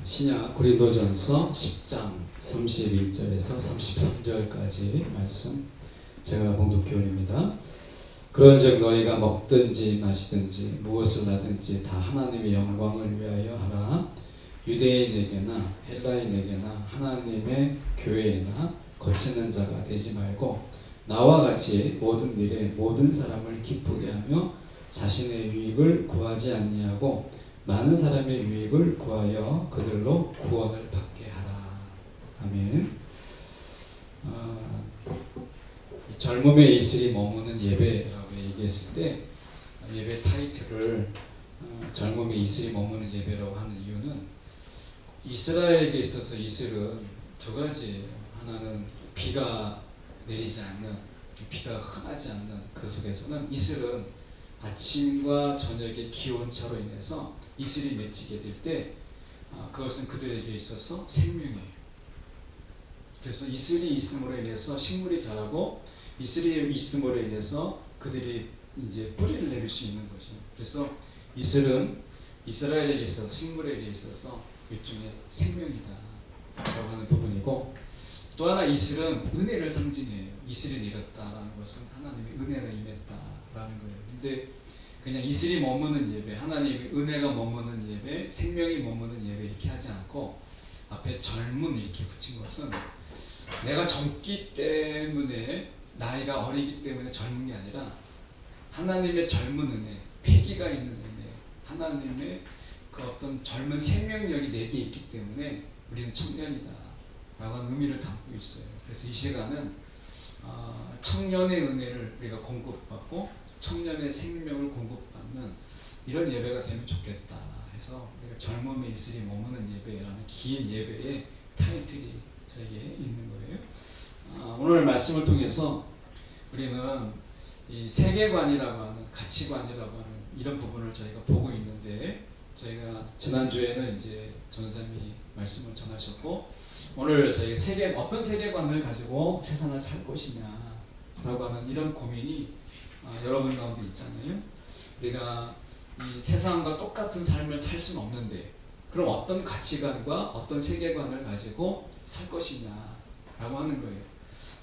신약 고린도전서 10장 31절에서 33절까지 말씀 제가 봉독 교훈입니다. 그런즉 너희가 먹든지 마시든지 무엇을 하든지 다 하나님의 영광을 위하여 하라. 유대인에게나 헬라인에게나 하나님의 교회에나 거치는 자가 되지 말고 나와 같이 모든 일에 모든 사람을 기쁘게 하며 자신의 유익을 구하지 아니하고 많은 사람의 유익을 구하여 그들로 구원을 받게 하라. 아멘. 젊음의 이슬이 머무는 예배라고 얘기했을 때 예배 타이틀을 젊음의 이슬이 머무는 예배라고 하는 이유는 이스라엘에게 있어서 이슬은 두 가지예요. 하나는 비가 내리지 않는, 비가 흔하지 않는 그 속에서는 이슬은 아침과 저녁의 기온차로 인해서 이슬이 맺히게 될 때 그것은 그들에게 있어서 생명이에요. 그래서 이슬이 있음으로 인해서 식물이 자라고 이슬이 있음으로 인해서 그들이 이제 뿌리를 내릴 수 있는 거죠. 그래서 이슬은 이스라엘에게 있어서 식물에게 있어서 일종의 생명이다 라고 하는 부분이고, 또 하나 이슬은 은혜를 상징해요. 이슬이 내렸다라는 것은 하나님의 은혜가 임했다라는 거예요. 근데 그냥 이슬이 머무는 예배, 하나님의 은혜가 머무는 예배, 생명이 머무는 예배 이렇게 하지 않고 앞에 젊음 이렇게 붙인 것은 내가 젊기 때문에, 나이가 어리기 때문에 젊은 게 아니라 하나님의 젊은 은혜, 패기가 있는 은혜, 하나님의 그 어떤 젊은 생명력이 내게 있기 때문에 우리는 청년이다 라고 하는 의미를 담고 있어요. 그래서 이 시간은 청년의 은혜를 우리가 공급받고 청년의 생명을 공급받는 이런 예배가 되면 좋겠다 해서 우리가 젊음의 이슬이 머무는 예배라는 긴 예배의 타이틀이 저에게 있는 거예요. 오늘 말씀을 통해서 우리는 이 세계관이라고 하는, 가치관이라고 하는 이런 부분을 저희가 보고 있는데, 저희가 지난주에는 이제 전사님이 말씀을 전하셨고, 오늘 저희가 어떤 세계관을 가지고 세상을 살 것이냐라고 하는 이런 고민이 여러분 가운데 있잖아요. 우리가 이 세상과 똑같은 삶을 살 수는 없는데 그럼 어떤 가치관과 어떤 세계관을 가지고 살 것이냐라고 하는 거예요.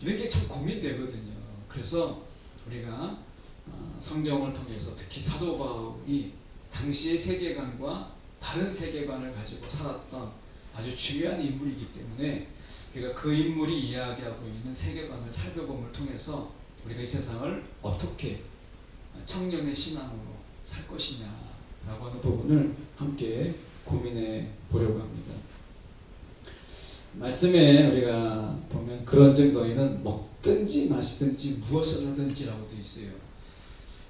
이런 게 참 고민되거든요. 그래서 우리가 성경을 통해서 특히 사도 바울이 당시의 세계관과 다른 세계관을 가지고 살았던 아주 중요한 인물이기 때문에 우리가 그 인물이 이야기하고 있는 세계관을 살펴봄을 통해서 우리가 이 세상을 어떻게 청년의 신앙으로 살 것이냐라고 하는 부분을 함께 고민해 보려고 합니다. 말씀에 우리가 보면 그런즉 너희는 먹든지 마시든지 무엇을 하든지라고 되어 있어요.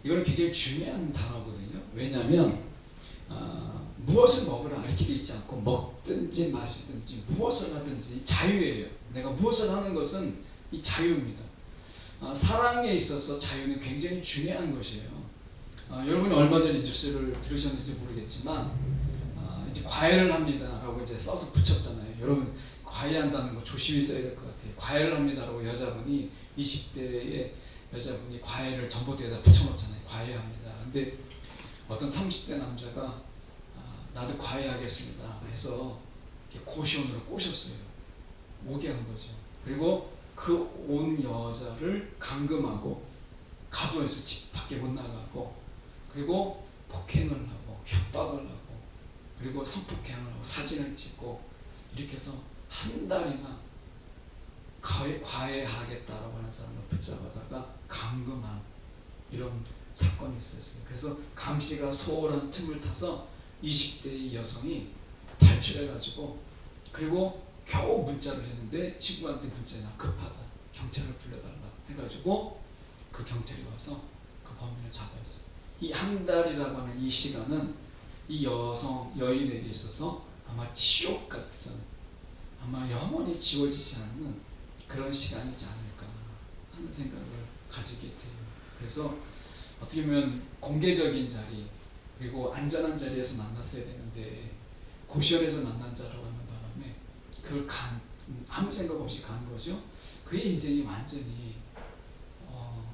이거는 굉장히 중요한 단어거든요. 왜냐하면 무엇을 먹으라 이렇게 되어 있지 않고 먹든지 마시든지 무엇을 하든지 자유예요. 내가 무엇을 하는 것은 이 자유입니다. 사랑에 있어서 자유는 굉장히 중요한 것이에요. 여러분이 얼마 전에 뉴스를 들으셨는지 모르겠지만 이제 과외를 합니다라고 이제 써서 붙였잖아요. 여러분 과외한다는 거 조심히 써야 될 것 같아요. 과외를 합니다라고 여자분이 20대의 여자분이 과외를 전봇대에다 붙여놓잖아요. 과외합니다. 근데 어떤 30대 남자가 나도 과외하겠습니다 해서 고시원으로 꼬셨어요. 오게 한 거죠. 그리고 그 온 여자를 감금하고 가두어서 집 밖에 못 나가고, 그리고 폭행을 하고 협박을 하고 그리고 성폭행을 하고 사진을 찍고 이렇게 해서 한 달이나 과외하겠다라고 하는 사람을 붙잡아다가 감금한 이런 사건이 있었어요. 그래서 감시가 소홀한 틈을 타서 20대의 여성이 탈출해가지고, 그리고 겨우 문자를 했는데 친구한테 문자나 급하다, 경찰을 불러달라 해가지고 그 경찰이 와서 그 범인을 잡았어요. 이 한 달이라고 하는 이 시간은 이 여인에게 있어서 아마 지옥 같은, 아마 영원히 지워지지 않는 그런 시간이지 않을까 하는 생각을 가지게 돼요. 그래서 어떻게 보면 공개적인 자리, 그리고 안전한 자리에서 만났어야 되는데 고시원에서 만난 자라고 하는 바람에 그걸 아무 생각 없이 간 거죠. 그의 인생이 완전히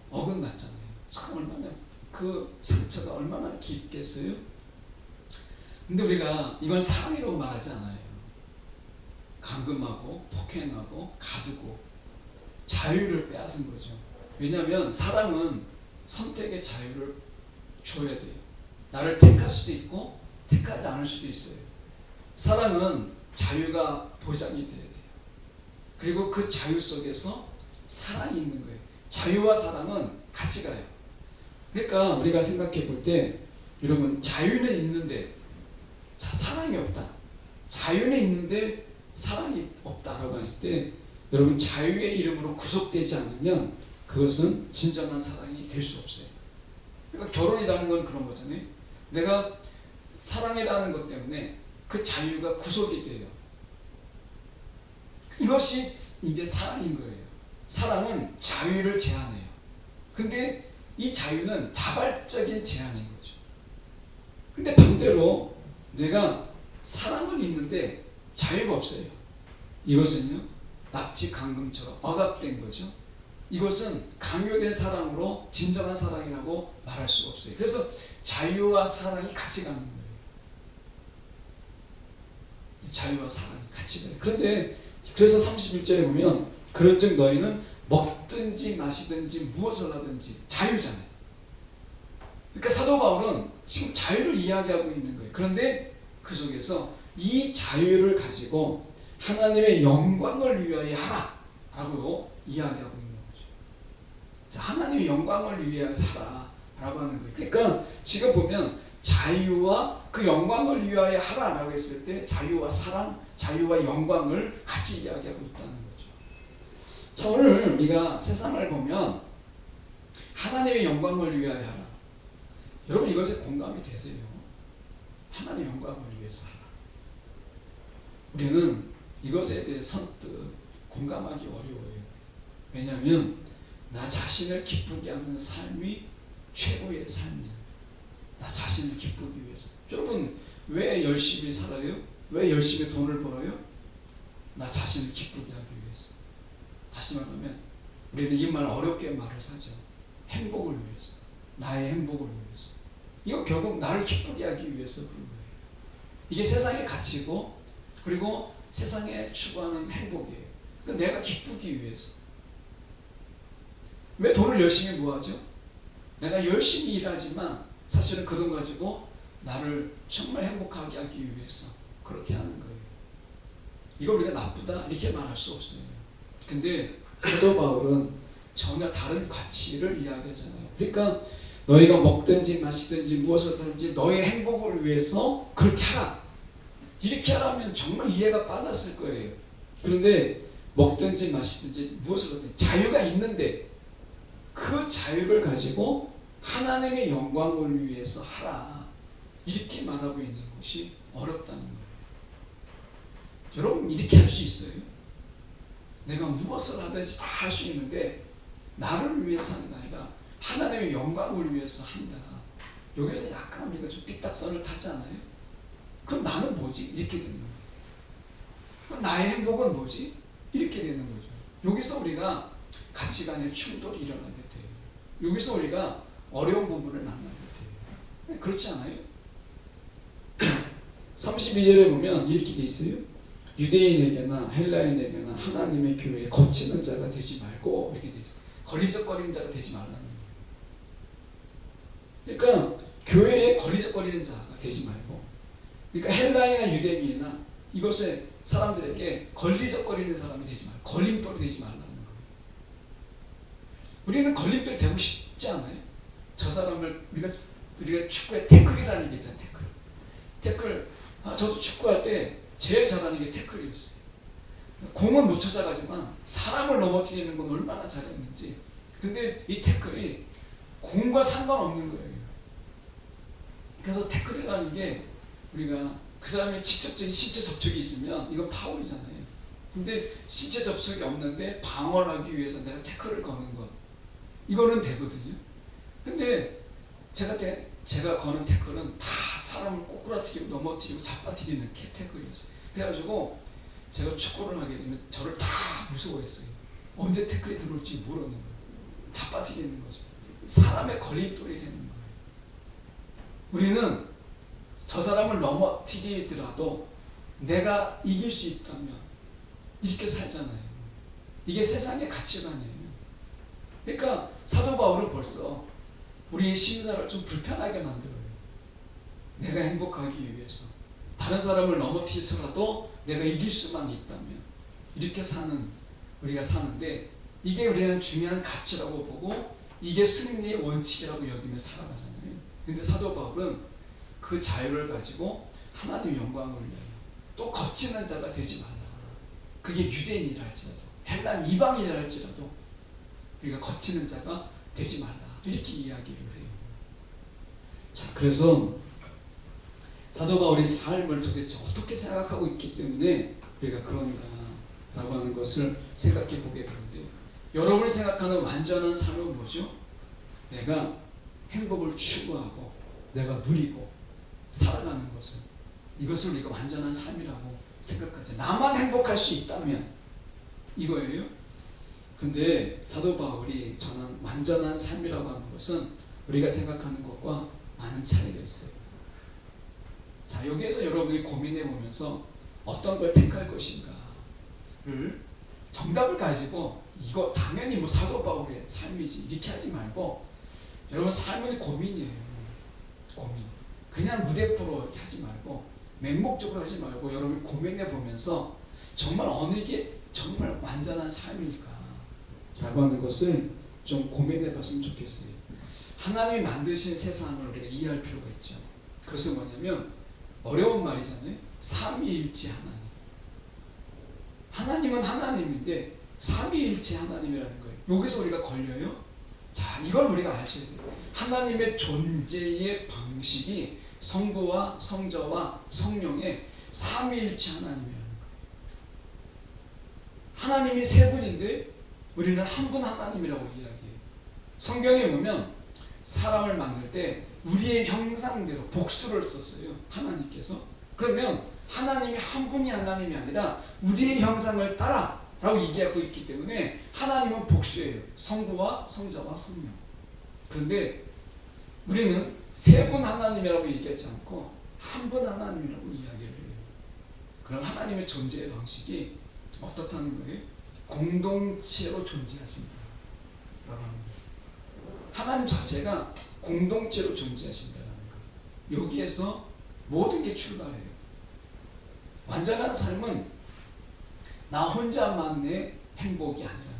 어긋났잖아요. 참 얼마나 그 상처가 얼마나 깊겠어요. 근데 우리가 이건 사랑이라고 말하지 않아요. 감금하고 폭행하고 가두고 자유를 빼앗은 거죠. 왜냐하면 사랑은 선택의 자유를 줘야 돼요. 나를 택할 수도 있고 택하지 않을 수도 있어요. 사랑은 자유가 보장이 돼야 돼요. 그리고 그 자유 속에서 사랑이 있는 거예요. 자유와 사랑은 같이 가요. 그러니까 우리가 생각해 볼 때 여러분 자유는 있는데 사랑이 없다. 자유는 있는데 사랑이 없다라고 했을 때 여러분 자유의 이름으로 구속되지 않으면 그것은 진정한 사랑이 될 수 없어요. 그러니까 결혼이라는 건 그런 거잖아요. 내가 사랑이라는 것 때문에 그 자유가 구속이 돼요. 이것이 이제 사랑인 거예요. 사랑은 자유를 제한해요. 근데 이 자유는 자발적인 제한인 거죠. 근데 반대로 내가 사랑은 있는데 자유가 없어요. 이것은요, 납치 강금처럼 억압된 거죠. 이것은 강요된 사랑으로 진정한 사랑이라고 말할 수가 없어요. 그래서 자유와 사랑이 같이 가는 거예요. 자유와 사랑이 같이 가요. 그런데 그래서 31절에 보면 그런즉 너희는 먹든지 마시든지 무엇을 하든지 자유잖아요. 그러니까 사도 바울은 지금 자유를 이야기하고 있는 거예요. 그런데 그 속에서 이 자유를 가지고 하나님의 영광을 위하여 하라라고 이야기하고 있는 거죠. 자, 하나님의 영광을 위하여 하라라고 하는 거예요. 그러니까 지금 보면 자유와 그 영광을 위하여 하라라고 했을 때 자유와 사랑, 자유와 영광을 같이 이야기하고 있다는 거죠. 자, 오늘 우리가 세상을 보면 하나님의 영광을 위하여 하라. 여러분 이것에 공감이 되세요? 하나님의 영광을 위해서 하라. 우리는 이것에 대해 선뜻 공감하기 어려워요. 왜냐하면 나 자신을 기쁘게 하는 삶이 최고의 삶이에요. 나 자신을 기쁘기 위해서. 여러분 왜 열심히 살아요? 왜 열심히 돈을 벌어요? 나 자신을 기쁘게 하기 위해서. 다시 말하면 우리는 이 말 어렵게 말을 하죠. 행복을 위해서. 나의 행복을 위해서. 이거 결국 나를 기쁘게 하기 위해서 그런 거예요. 이게 세상의 가치고 그리고 세상에 추구하는 행복이에요. 그러니까 내가 기쁘기 위해서. 왜 돈을 열심히 모아죠? 내가 열심히 일하지만 사실은 그 돈 가지고 나를 정말 행복하게 하기 위해서 그렇게 하는 거예요. 이걸 우리가 나쁘다 이렇게 말할 수 없어요. 근데 사도 바울은 전혀 다른 가치를 이야기하잖아요. 그러니까 너희가 먹든지 마시든지 무엇을 하든지 너의 행복을 위해서 그렇게 하라. 이렇게 하라면 정말 이해가 빨랐을 거예요. 그런데 먹든지 마시든지 무엇을 하든지 자유가 있는데 그 자유를 가지고 하나님의 영광을 위해서 하라. 이렇게 말하고 있는 것이 어렵다는 거예요. 여러분 이렇게 할 수 있어요? 내가 무엇을 하든지 다 할 수 있는데 나를 위해서 하는 게 아니라 하나님의 영광을 위해서 한다. 여기서 약간 우리가 좀 삐딱선을 타지 않아요? 그럼 나는 뭐지? 이렇게 되는 거예요. 그럼 나의 행복은 뭐지? 이렇게 되는 거죠. 여기서 우리가 가치관의 충돌이 일어나게 돼요. 여기서 우리가 어려운 부분을 만나게 돼요. 그렇지 않아요? 32절에 보면 이렇게 돼 있어요. 유대인에게나 헬라인에게나 하나님의 교회에 거치는 자가 되지 말고 이렇게 돼 있어요. 걸리적거리는 자가 되지 말라는 거예요. 그러니까 교회에 걸리적거리는 자가 되지 말고, 그러니까 헬라인이나 유대인이나 이것에 사람들에게 걸리적거리는 사람이 되지 말고 걸림돌이 되지 말라는 거예요. 우리는 걸림돌이 되고 싶지 않아요? 저 사람을 우리가 축구에 태클이라는 게 있잖아요. 태클. 저도 축구할 때 제일 잘하는 게 태클이었어요. 공은 못 찾아가지만 사람을 넘어뜨리는 건 얼마나 잘했는지. 근데 이 태클이 공과 상관없는 거예요. 그래서 태클이라는 게 우리가 그 사람의 직접적인 신체 접촉이 있으면 이건 파울이잖아요. 근데 신체 접촉이 없는데 방어를 하기 위해서 내가 태클을 거는 것, 이거는 되거든요. 근데 제가 거는 태클은 다 사람을 꼬꾸라뜨리고 넘어뜨리고 잡아뜨리는 태클이었어요. 그래가지고 제가 축구를 하게 되면 저를 다 무서워했어요. 언제 태클이 들어올지 모르는 거예요. 잡아뜨리는 거죠. 사람의 걸림돌이 되는 거예요. 우리는 저 사람을 넘어뜨리더라도 내가 이길 수 있다면 이렇게 살잖아요. 이게 세상의 가치관이에요. 그러니까 사도 바울은 벌써 우리의 신자를 좀 불편하게 만들어요. 내가 행복하기 위해서 다른 사람을 넘어뜨리더라도 내가 이길 수만 있다면 이렇게 우리가 사는데, 이게 우리는 중요한 가치라고 보고 이게 승리의 원칙이라고 여기며 살아가잖아요. 근데 사도 바울은 그 자유를 가지고 하나님의 영광을 위하여 또 거치는 자가 되지 말라. 그게 유대인이라 할지라도 헬란 이방인이라 할지라도 우리가 거치는 자가 되지 말라, 이렇게 이야기를 해요. 자, 그래서 사도 바울의 삶을 도대체 어떻게 생각하고 있기 때문에 우리가 그런가 라고 하는 것을 생각해 보게 되는데, 여러분이 생각하는 완전한 삶은 뭐죠? 내가 행복을 추구하고 내가 누리고 살아가는 것을, 이것을 우리가 완전한 삶이라고 생각하죠. 나만 행복할 수 있다면 이거예요. 근데 사도 바울이 전한 완전한 삶이라고 하는 것은 우리가 생각하는 것과 많은 차이가 있어요. 자, 여기에서 여러분이 고민해 보면서 어떤 걸 택할 것인가를 정답을 가지고 이거 당연히 뭐 사도 바울의 삶이지 이렇게 하지 말고, 여러분 삶은 고민이에요. 고민. 그냥 무대포로 하지 말고 맹목적으로 하지 말고 여러분이 고민해 보면서 정말 어느 게 정말 완전한 삶일까 라고 하는 것을 좀 고민해 봤으면 좋겠어요. 하나님이 만드신 세상을 우리가 이해할 필요가 있죠. 그것은 뭐냐면 어려운 말이잖아요. 삼위일체 하나님. 하나님은 하나님인데 삼위일체 하나님이라는 거예요. 여기서 우리가 걸려요. 자, 이걸 우리가 아셔야 돼요. 하나님의 존재의 방식이 성부와 성자와 성령의 삼위일체 하나님이라는 거예요. 하나님이 세 분인데 우리는 한 분 하나님이라고 이야기해요. 성경에 보면 사람을 만들 때 우리의 형상대로 복수를 썼어요. 하나님께서. 그러면 하나님이 한 분이 하나님이 아니라 우리의 형상을 따라 라고 얘기하고 있기 때문에 하나님은 복수예요. 성부와 성자와 성령. 그런데 우리는 세 분 하나님이라고 얘기하지 않고 한 분 하나님이라고 이야기를 해요. 그럼 하나님의 존재의 방식이 어떻다는 거예요? 공동체로 존재하신다 라고 하는 거예요. 하나님 자체가 공동체로 존재하신다는 거예요. 여기에서 모든 게 출발해요. 완전한 삶은 나 혼자만의 행복이 아니라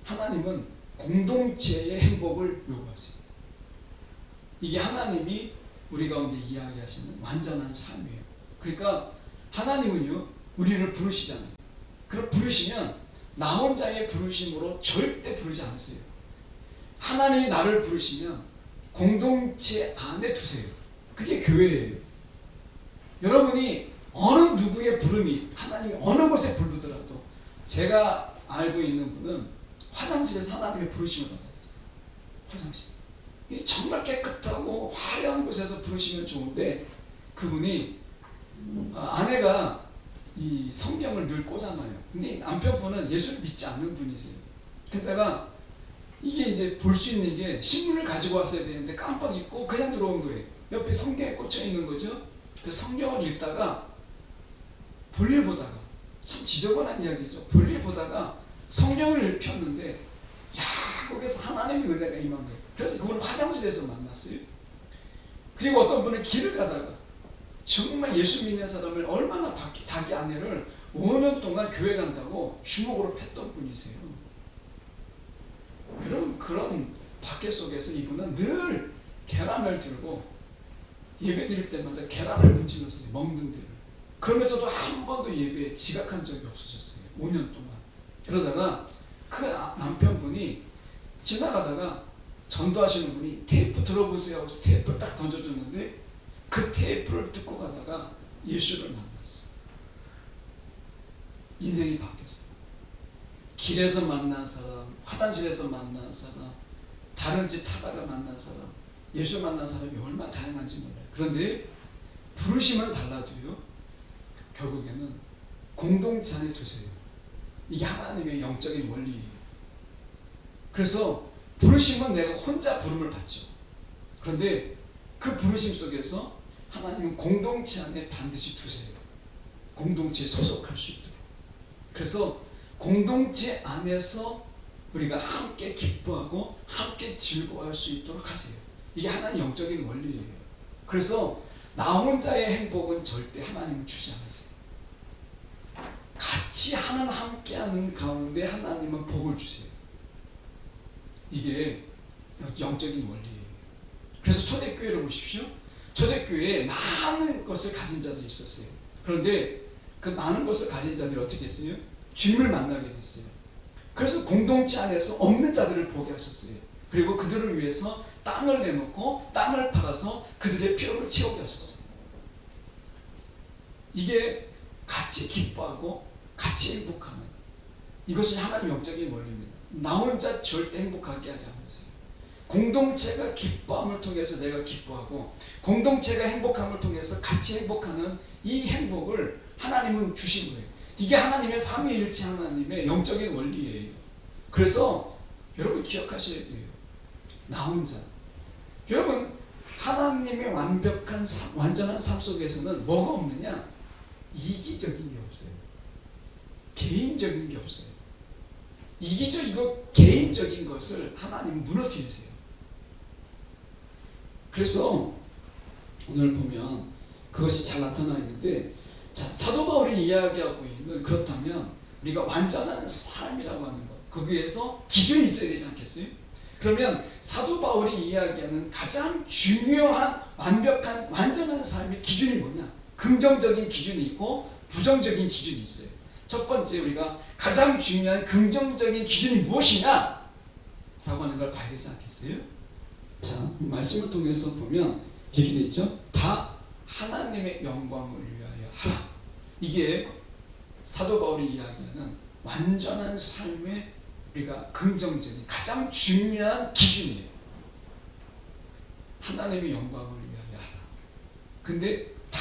하나님은 공동체의 행복을 요구하세요. 이게 하나님이 우리 가운데 이야기하시는 완전한 삶이에요. 그러니까 하나님은요, 우리를 부르시잖아요. 그럼 부르시면 나 혼자의 부르심으로 절대 부르지 않으세요. 하나님이 나를 부르시면 공동체 안에 두세요. 그게 교회예요. 여러분이 어느 누구의 부름이 하나님이 어느 곳에 부르더라도, 제가 알고 있는 분은 화장실에서 하나님의 부르심을 받았어요. 화장실. 정말 깨끗하고 화려한 곳에서 부르시면 좋은데, 그분이 아내가 이 성경을 늘 꽂아놔요. 근데 남편분은 예수를 믿지 않는 분이세요. 그러다가 이게 이제 볼 수 있는 게 신문을 가지고 왔어야 되는데 깜빡 잊고 그냥 들어온 거예요. 옆에 성경에 꽂혀 있는 거죠. 그 성경을 읽다가 볼일 보다가, 참 지저분한 이야기죠. 볼일 보다가 성경을 폈는데, 야, 거기서 하나님의 은혜가 임한 거예요. 그래서 그걸 화장실에서 만났어요. 그리고 어떤 분은 길을 가다가 정말 예수 믿는 사람을 얼마나 자기 아내를 5년 동안 교회 간다고 주먹으로 팼던 분이세요. 여러분, 그런 박해 속에서 이분은 늘 계란을 들고 예배 드릴 때마다 계란을 문질렀어요. 먹는 데를. 그러면서도 한 번도 예배에 지각한 적이 없으셨어요. 5년 동안. 그러다가 그 남편분이 지나가다가 전도하시는 분이 테이프 들어보세요 하고서 테이프를 딱 던져줬는데, 그 테이프를 듣고 가다가 예수를 만났어요. 인생이 바뀌었어요. 길에서 만난 사람, 화장실에서 만난 사람, 다른 집 타다가 만난 사람, 예수 만난 사람이 얼마나 다양한지 몰라요. 그런데 부르심은 달라도요, 결국에는 공동체 안에 두세요. 이게 하나님의 영적인 원리예요. 그래서 부르심은 내가 혼자 부름을 받죠. 그런데 그 부르심 속에서 하나님은 공동체 안에 반드시 두세요. 공동체에 소속할 수 있도록. 그래서 공동체 안에서 우리가 함께 기뻐하고 함께 즐거워할 수 있도록 하세요. 이게 하나님 영적인 원리예요. 그래서 나 혼자의 행복은 절대 하나님은 주지 않으세요. 같이 함께하는 가운데 하나님은 복을 주세요. 이게 영적인 원리예요. 그래서 초대교회를 보십시오. 초대교회에 많은 것을 가진 자들이 있었어요. 그런데 그 많은 것을 가진 자들이 어떻게 했어요? 주님을 만나게 됐어요. 그래서 공동체 안에서 없는 자들을 보게 하셨어요. 그리고 그들을 위해서 땅을 내놓고 땅을 팔아서 그들의 필요를 채우게 하셨어요. 이게 같이 기뻐하고 같이 행복하는, 이것이 하나님 영적인 원리입니다. 나 혼자 절대 행복하게 하지 않으세요. 공동체가 기뻐함을 통해서 내가 기뻐하고 공동체가 행복함을 통해서 같이 행복하는 이 행복을 하나님은 주신 거예요. 이게 하나님의 삼위일체 하나님의 영적인 원리예요. 그래서 여러분 기억하셔야 돼요. 나 혼자. 여러분 하나님의 완벽한 완전한 삶 속에서는 뭐가 없느냐? 이기적인 게 없어요. 개인적인 게 없어요. 이기적이고 개인적인 것을 하나님은 무너뜨리세요. 그래서 오늘 보면 그것이 잘 나타나 있는데, 자, 사도 바울이 이야기하고 있는, 그렇다면 우리가 완전한 삶이라고 하는 것, 거기에서 기준이 있어야 되지 않겠어요? 그러면 사도 바울이 이야기하는 가장 중요한 완벽한 완전한 삶의 기준이 뭐냐? 긍정적인 기준이 있고 부정적인 기준이 있어요. 첫 번째, 우리가 가장 중요한 긍정적인 기준이 무엇이냐? 라고 하는 걸 봐야 되지 않겠어요? 자, 말씀을 통해서 보면 이렇게 되어 있죠. 다 하나님의 영광을 위하여 하라. 이게 사도 바울이 이야기하는 완전한 삶의 우리가 긍정적인 가장 중요한 기준이에요. 하나님의 영광을 위하여 하라. 근데 다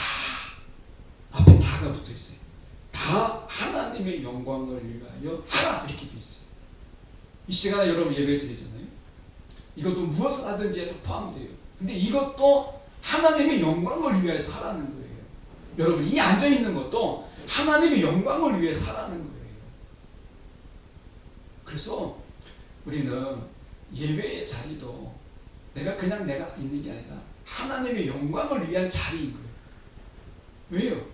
앞에 다가 붙어 있어요. 다 하나님의 영광을 위하여 하라, 이렇게 되어 있어요. 이 시간에 여러분 예배 드리잖아요. 이것도 무엇을 하든지에 다 포함돼요. 근데 이것도 하나님의 영광을 위해서 하라는 거예요. 여러분 이 앉아 있는 것도 하나님의 영광을 위해서 하라는 거예요. 그래서 우리는 예배의 자리도 내가 있는 게 아니라 하나님의 영광을 위한 자리인 거예요. 왜요?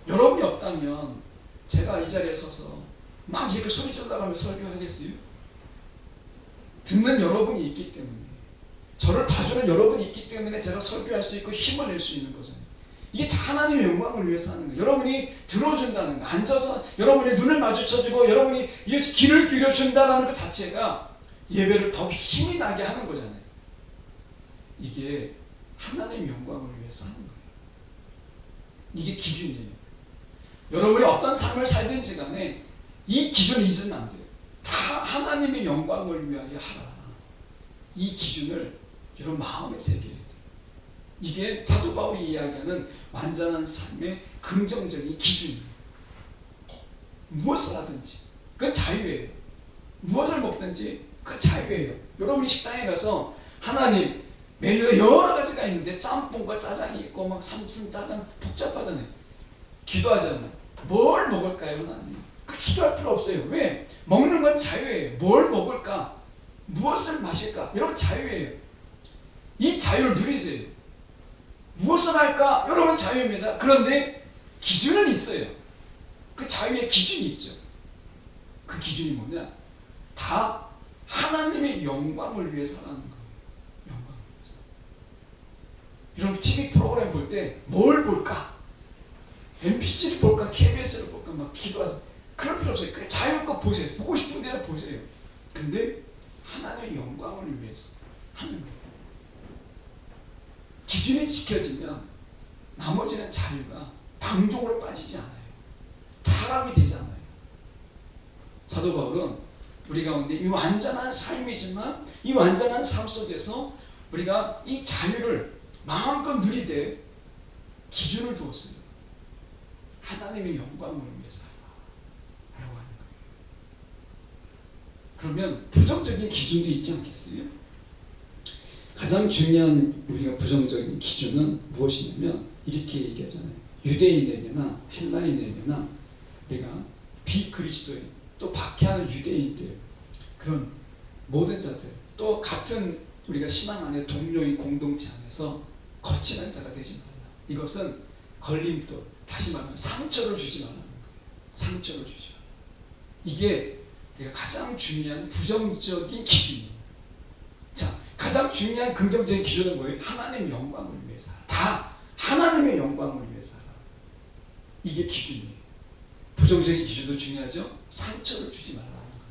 여러분이 없다면 제가 이 자리에 서서 막 이렇게 소리 질러가면서 설교하겠어요? 듣는 여러분이 있기 때문에, 저를 봐주는 여러분이 있기 때문에 제가 설교할 수 있고 힘을 낼 수 있는 거잖아요. 이게 다 하나님의 영광을 위해서 하는 거예요. 여러분이 들어준다는 거, 앉아서 여러분의 눈을 마주쳐주고 여러분이 귀를 기울여준다는 것 자체가 예배를 더 힘이 나게 하는 거잖아요. 이게 하나님의 영광을 위해서 하는 거예요. 이게 기준이에요. 여러분이 어떤 삶을 살든지 간에 이 기준을 잊으면 안 돼요. 다 하나님의 영광을 위하여 하라. 이 기준을 여러분 마음에 새겨야 돼요. 이게 사도 바울이 이야기하는 완전한 삶의 긍정적인 기준이에요. 무엇을 하든지 그건 자유예요. 무엇을 먹든지 그건 자유예요. 여러분이 식당에 가서 하나님 메뉴가 여러 가지가 있는데 짬뽕과 짜장이 있고 막 삼순 짜장 복잡하잖아요. 기도하잖아요. 뭘 먹을까요, 하나님? 그 기도할 필요 없어요. 왜? 먹는 건 자유예요. 뭘 먹을까? 무엇을 마실까? 여러분 자유예요. 이 자유를 누리세요. 무엇을 할까? 여러분 자유입니다. 그런데 기준은 있어요. 그 자유의 기준이 있죠. 그 기준이 뭐냐? 다 하나님의 영광을 위해서 하는 거예요. 영광을 위해서. 여러분 TV 프로그램 볼 때 뭘 볼까? MBC를 볼까? KBS를 볼까? 막 기도하세요. 그럴 필요 없어요. 그냥 자유껏 보세요. 보고 싶은 대로 보세요. 근데 하나님의 영광을 위해서 하는 거예요. 기준이 지켜지면 나머지는 자유가 방종으로 빠지지 않아요. 타락이 되지 않아요. 사도 바울은 우리 가운데 이 완전한 삶이지만 이 완전한 삶 속에서 우리가 이 자유를 마음껏 누리되 기준을 두었어요. 하나님의 영광을 위해서 하라고 하는 거예요. 그러면 부정적인 기준도 있지 않겠어요? 가장 중요한 우리가 부정적인 기준은 무엇이냐면 이렇게 얘기하잖아요. 유대인에게나 헬라인에게나 우리가 비그리스도인 또 박해하는 유대인들 그런 모든 자들 또 같은 우리가 신앙 안에 동료인 공동체 안에서 거치는 자가 되지 말라. 이것은 걸림돌 다시 말하면 상처를 주지 말라는 거예요. 상처를 주지 말라. 이게 우리가 가장 중요한 부정적인 기준이에요. 자, 가장 중요한 긍정적인 기준은 뭐예요? 하나님의 영광을 위해서 다 하나님의 영광을 위해서 하라. 이게 기준이에요. 부정적인 기준도 중요하죠. 상처를 주지 말라는 거예요.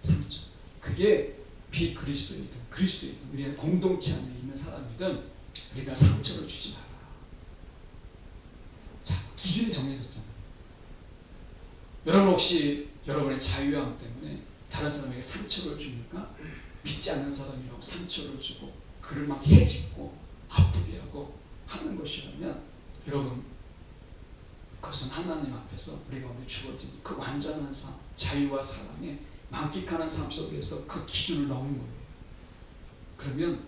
상처. 그게 비그리스도이든 그리스도이든 우리의 공동체 안에 있는 사람이든 우리가 상처를 주지 마라. 자, 기준이 정해졌잖아요. 여러분 혹시 여러분의 자유함 때문에 다른 사람에게 상처를 주니까 믿지 않는 사람이라고 상처를 주고 그를 막 해집고 아프게 하고 하는 것이라면 여러분 그것은 하나님 앞에서 우리 가운데 주어진 그 완전한 삶, 자유와 사랑에 만끽하는 삶 속에서 그 기준을 넘은 거예요. 그러면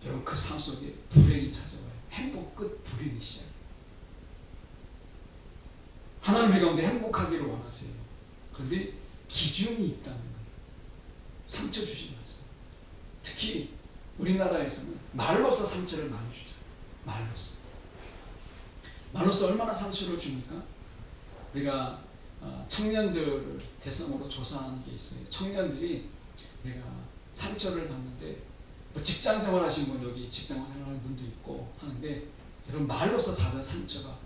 여러분 그 삶 속에 불행이 찾아와요. 행복 끝 불행이 시작해요. 하나님 우리 가운데 행복하기를 원하세요. 그런데 기준이 있다는 거예요. 상처 주지 마세요. 특히 우리나라에서는 말로써 상처를 많이 주죠. 말로써 얼마나 상처를 줍니까? 우리가 청년들을 대상으로 조사한 게 있어요. 청년들이 우리가 상처를 받는데 뭐 직장 생활하시는 분 여기 직장 생활하는 분도 있고 하는데 여러분 말로써 받은 상처가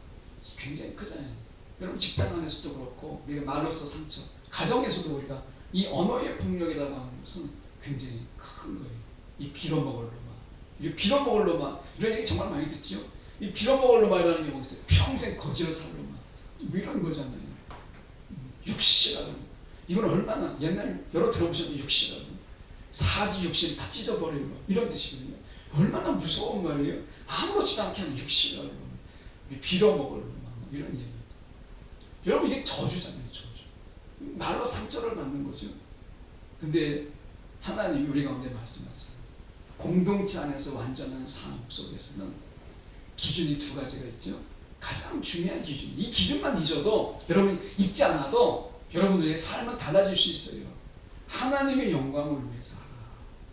굉장히 크잖아요. 여러분 직장 안에서도 그렇고 우리가 말로써 상처, 가정에서도 우리가 이 언어의 폭력이라고 하는 것은 굉장히 큰 거예요. 이 빌어먹을 놈아, 이 빌어먹을 놈아 이런 얘기 정말 많이 듣지요. 이 빌어먹을 놈아라는 게 뭐겠어요? 평생 거지로 살 놈아 뭐 이런 거잖아요. 육시라는 이건 얼마나 옛날 여러 들어보셨는데 육시라는 사지 육신 다 찢어버리는 거 이런 뜻이거든요. 얼마나 무서운 말이에요. 아무렇지도 않게 하는 육시라는 빌어먹을 놈아 이런 얘기. 여러분 이게 저주잖아요. 저주. 말로 상처를 받는 거죠. 근데 하나님이 우리 가운데 말씀하세요. 공동체 안에서 완전한 삶 속에서는 기준이 두 가지가 있죠. 가장 중요한 기준. 이 기준만 잊어도 여러분 잊지 않아도 여러분들의 삶은 달라질 수 있어요. 하나님의 영광을 위해서 하라.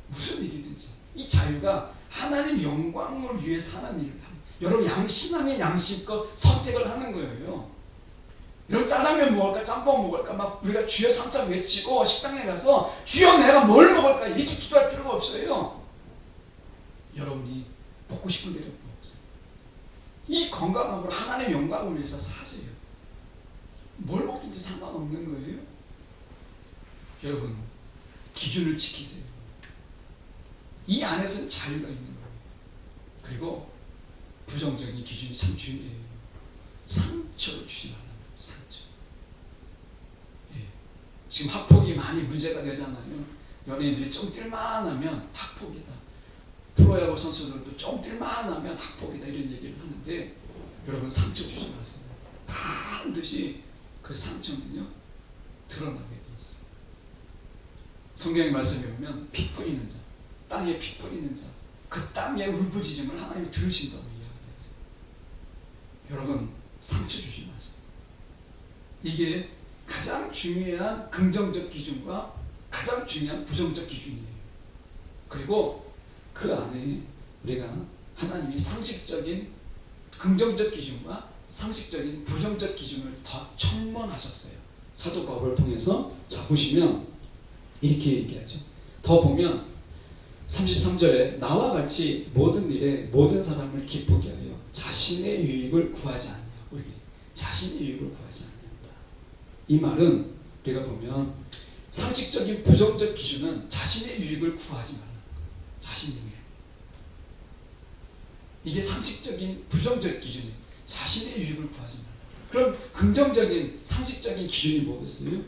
무슨 일이든지 이 자유가 하나님 영광을 위해서 하는 일을 합니다. 여러분 신앙의 양심껏 선택을 하는 거예요. 여러분 짜장면 먹을까 짬뽕 먹을까 막 우리가 주여 3장 외치고 식당에 가서 주여 내가 뭘 먹을까 이렇게 기도할 필요가 없어요. 여러분이 먹고 싶은 대로 먹어요. 이 건강함으로 하나님의 영광을 위해서 사세요. 뭘 먹든지 상관없는 거예요. 여러분 기준을 지키세요. 이 안에서는 자유가 있는 거예요. 그리고 부정적인 기준이 참 중요해요. 상처를 주지 말라는 거예요. 상처. 예. 지금 학폭이 많이 문제가 되잖아요. 연예인들이 좀 뛸만 하면 학폭이다. 프로야구 선수들도 좀 뛸만 하면 학폭이다 이런 얘기를 하는데 여러분 상처 주지 마세요. 반드시 그 상처는요 드러나게 돼 있어요. 성경의 말씀에 보면 피 뿌리는 자, 땅에 피 뿌리는 자, 그 땅의 울부짖음을 하나님이 들으신다고 이야기했어요. 여러분 상처 주지 마세요. 이게 가장 중요한 긍정적 기준과 가장 중요한 부정적 기준이에요. 그리고 그 안에 우리가 하나님이 상식적인 긍정적 기준과 상식적인 부정적 기준을 더 첨언하셨어요. 사도 바울을 통해서. 자 보시면 이렇게 얘기하죠. 더 보면 33절에 나와 같이 모든 일에 모든 사람을 기쁘게 하여 자신의 유익을 구하지 않냐고. 자신의 유익을 구하지 않는다. 이 말은 우리가 보면 상식적인 부정적 기준은 자신의 유익을 구하지 말라. 자신의 유익. 이게 상식적인 부정적 기준이에요. 자신의 유익을 구하지 말라. 그럼 긍정적인 상식적인 기준이 뭐겠어요?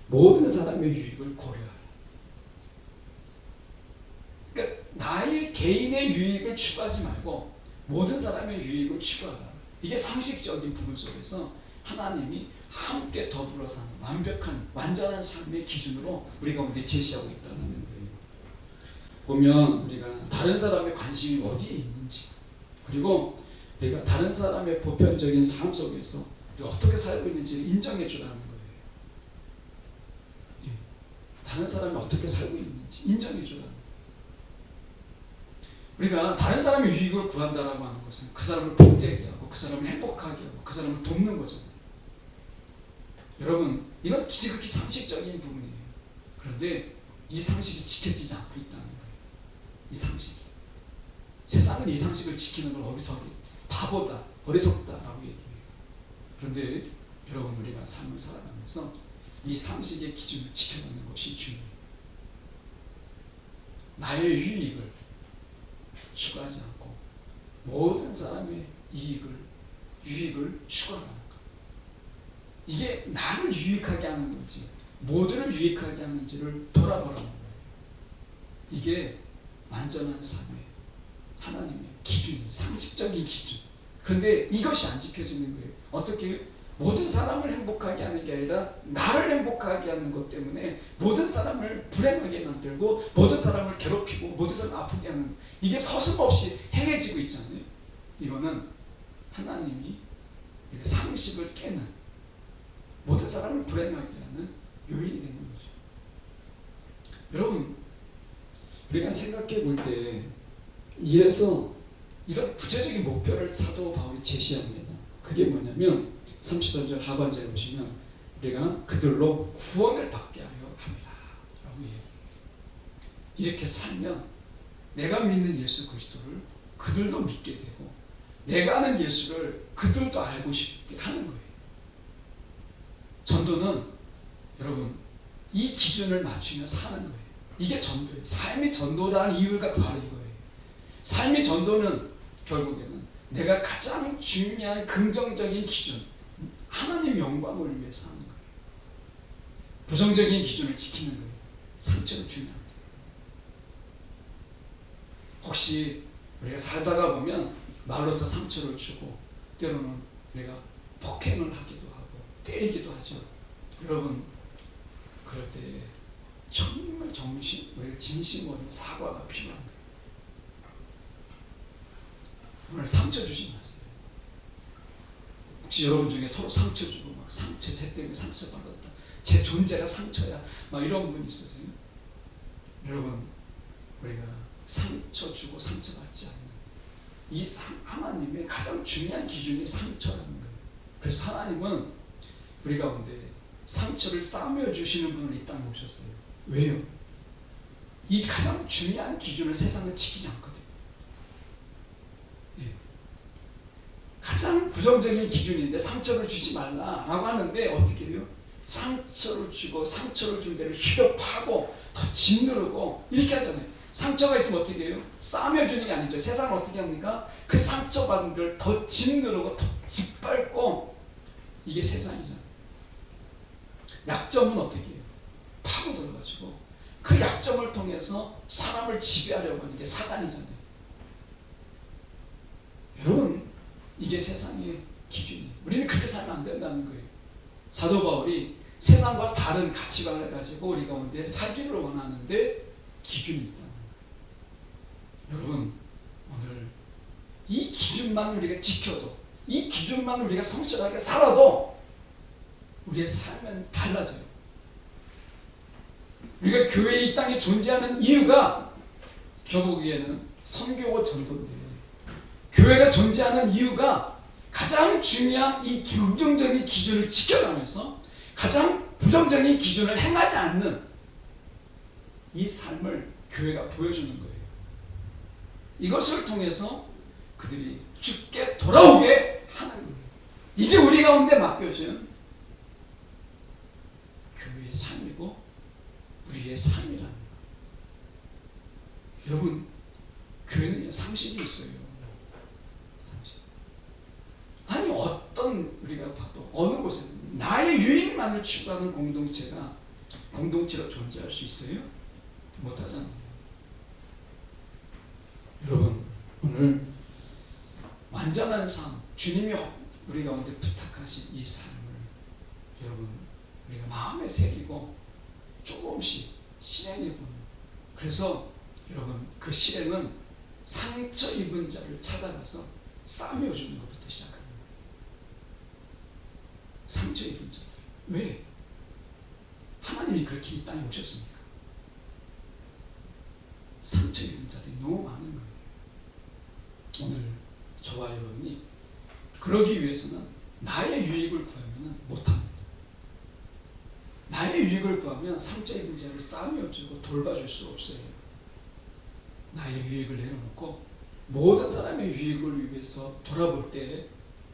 모든 사람의 유익을 고려하라. 그러니까 나의 개인의 유익을 추구하지 말고 모든 사람의 유익을 추구하라. 이게 상식적인 부분 속에서 하나님이 함께 더불어 사는 완벽한 완전한 삶의 기준으로 우리 가운데 제시하고 있다는 거예요. 보면 우리가 다른 사람의 관심이 어디에 있는지, 그리고 우리가 다른 사람의 보편적인 삶 속에서 우리가 어떻게 살고 있는지를 인정해 주라는 거예요. 예. 다른 사람이 어떻게 살고 있는지 인정해 주라는 거예요. 우리가 다른 사람의 유익을 구한다라고 하는 것은 그 사람을 복되게 하고 그 사람을 행복하게 하고 그 사람을 돕는 거잖아요. 여러분, 이건 지극히 상식적인 부분이에요. 그런데 이 상식이 지켜지지 않고 있다는 거예요. 이 상식이. 세상은 이 상식을 지키는 걸 어리석이, 바보다, 어리석다라고 얘기해요. 그런데 여러분, 우리가 삶을 살아가면서 이 상식의 기준을 지켜가는 것이 중요해요. 나의 유익을 추구하지 않고 모든 사람의 유익을 추구하는 것. 이게 나를 유익하게 하는 건지 모두를 유익하게 하는지를 돌아보라는 거예요. 이게 완전한 삶의 하나님의 기준이 상식적인 기준. 그런데 이것이 안 지켜지는 거예요. 어떻게 모든 사람을 행복하게 하는 게 아니라 나를 행복하게 하는 것 때문에 모든 사람을 불행하게 만들고 모든 사람을 괴롭히고 모든 사람을 아프게 하는, 이게 서슴없이 행해지고 있잖아요. 이거는 하나님이 상식을 깨는, 모든 사람을 불행하게 하는 요인이 되는 거죠. 여러분, 우리가 생각해 볼 때 이래서 이런 구체적인 목표를 사도 바울이 제시합니다. 그게 뭐냐면 33절 하반절에 보시면 우리가 그들로 구원을 받게 하려 합니다 라고 얘기해요. 이렇게 살면 내가 믿는 예수 그리스도를 그들도 믿게 되고 내가 아는 예수를 그들도 알고 싶게 하는 거예요. 전도는 여러분 이 기준을 맞추며 사는 거예요. 이게 전도예요. 삶이 전도라는 이유가 바로 이거예요. 삶이 전도는 결국에는 내가 가장 중요한 긍정적인 기준, 하나님 영광을 위해서 하는 거예요. 부정적인 기준을 지키는 거예요. 상처를 주면 안 돼요. 혹시 우리가 살다가 보면 말로서 상처를 주고 때로는 우리가 폭행을 하기도 하고 때리기도 하죠. 여러분, 그럴 때 정말 우리가 진심 어린 사과가 필요한 거예요. 오늘 상처 주지 마세요. 혹시 여러분 중에 서로 상처 주고 막 쟤 때문에 상처 받았다, 제 존재가 상처야, 막 이런 분 있으세요? 여러분, 우리가 상처 주고 상처 받지 않는 이 하나님의 가장 중요한 기준이 상처라는 거예요. 그래서 하나님은 우리 가운데 상처를 싸매어 주시는 분을 이 땅에 오셨어요. 왜요? 이 가장 중요한 기준을 세상은 지키지 않거든요. 예. 가장 부정적인 기준인데 상처를 주지 말라라고 하는데 어떻게 해요? 상처를 주고 상처를 준 데를 휘어파고 더 짓누르고 이렇게 하잖아요. 상처가 있으면 어떻게 해요? 싸매주는 게 아니죠. 세상은 어떻게 합니까? 그 상처받은 데를 더 짓누르고 더 짓밟고, 이게 세상이잖아요. 약점은 어떻게 해요? 파고들어가지고 그 약점을 통해서 사람을 지배하려고 하는 게 사단이잖아요. 여러분, 이게 세상의 기준이에요. 우리는 그렇게 살면 안 된다는 거예요. 사도 바울이 세상과 다른 가치관을 가지고 우리 가운데 살기를 원하는데 기준이 있다는 거예요. 여러분, 오늘 이 기준만 우리가 지켜도, 이 기준만 우리가 성실하게 살아도 우리의 삶은 달라져요. 우리가 교회 이 땅에 존재하는 이유가 교복에는 선교고 전도인데, 교회가 존재하는 이유가 가장 중요한 이 긍정적인 기준을 지켜가면서 가장 부정적인 기준을 행하지 않는 이 삶을 교회가 보여주는 거예요. 이것을 통해서 그들이 주께 돌아오게 하는 거예요. 이게 우리 가운데 맡겨진 교회의 삶이고 우리의 삶이라는 거예요. 여러분, 교회는 상식이 있어요. 상식. 아니, 어떤 우리가 봐도 어느 곳에는 나의 유익만을 추구하는 공동체로 존재할 수 있어요? 못하잖아요. 여러분, 오늘 완전한 삶, 주님이 우리 가운데 부탁하신 이 삶을 여러분 우리가 마음에 새기고 조금씩 실행해보는, 그래서 여러분 그 실행은 상처 입은 자를 찾아가서 싸매어 주는 것부터 시작합니다. 상처 입은 자들. 왜? 하나님이 그렇게 이 땅에 오셨습니까? 상처 입은 자들이 너무 많은 거예요. 오늘 저와 여러분이 그러기 위해서는 나의 유익을 구하면 못합니다. 나의 유익을 구하면 상처 입은 자를 싸매어 주고 돌봐줄 수 없어요. 나의 유익을 내려놓고 모든 사람의 유익을 위해서 돌아볼 때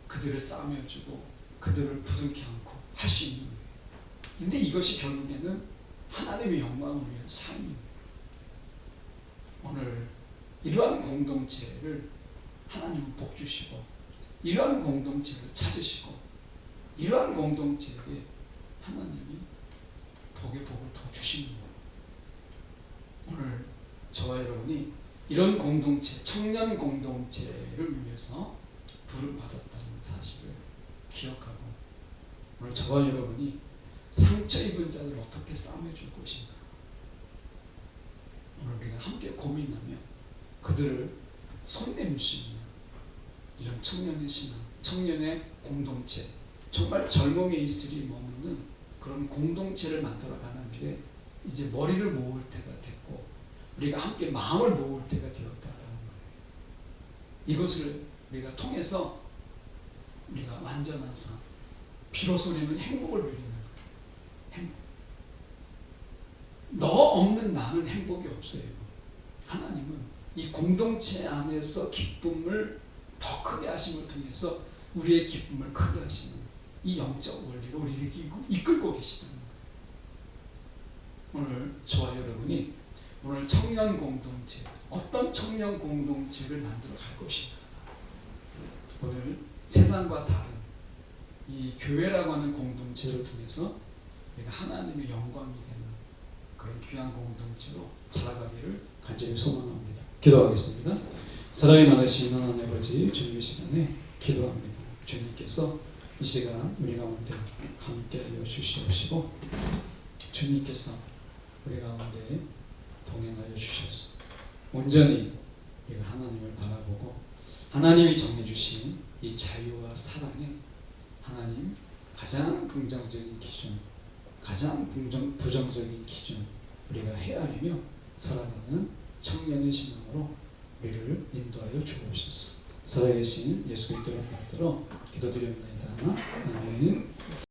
그들을 싸매어 주고 그들을 부둥켜 안고 할 수 있는 거예요. 근데 이것이 결국에는 하나님의 영광을 위한 삶입니다. 오늘 이러한 공동체를 하나님은 복 주시고 이러한 공동체를 찾으시고 이러한 공동체에 하나님이 복의 복을 더 주시는 거예요. 오늘 저와 여러분이 이런 공동체, 청년 공동체를 위해서 부름받았다는 사실을 기억하고 오늘 저와 여러분이 상처 입은 자를 어떻게 싸매줄 것인가 오늘 우리가 함께 고민하며 그들을 손내밀 수 있는 이런 청년의 신앙, 청년의 공동체, 정말 젊음의 이슬이 머무는 그런 공동체를 만들어가는 길에 이제 머리를 모을 때가 됐고 우리가 함께 마음을 모을 때가 되었다라는 거예요. 이것을 우리가 통해서 우리가 완전한 삶, 비로소 우리는 행복을 누리는 거예요. 행복. 너 없는 나는 행복이 없어요. 하나님은 이 공동체 안에서 기쁨을 더 크게 하심을 통해서 우리의 기쁨을 크게 하시는 이 영적 원리로 우리를 이끌고 계시다는 거예요. 오늘 저와 여러분이 오늘 청년 공동체, 어떤 청년 공동체를 만들어 갈 것인가. 오늘 세상과 다른 이 교회라고 하는 공동체를 통해서 우리가 하나님의 영광이 되는 그런 귀한 공동체로 자라가기를 간절히 소망합니다. 기도하겠습니다. 사랑이 많으신 하나님 아버지, 주님의 시간에 기도합니다. 주님께서 이 시간 우리 가운데 함께하여 주시옵시고 주님께서 우리 가운데 동행하여 주셔서 온전히 우리가 하나님을 바라보고 하나님이 정해주신 이 자유와 사랑에 하나님 가장 긍정적인 기준, 가장 부정적인 기준 우리가 헤아리며 살아가는 청년의 신앙으로 우리를 인도하여 주옵소서. 살아계신 예수 그리스도를 받들어 기도드립니다. 아멘.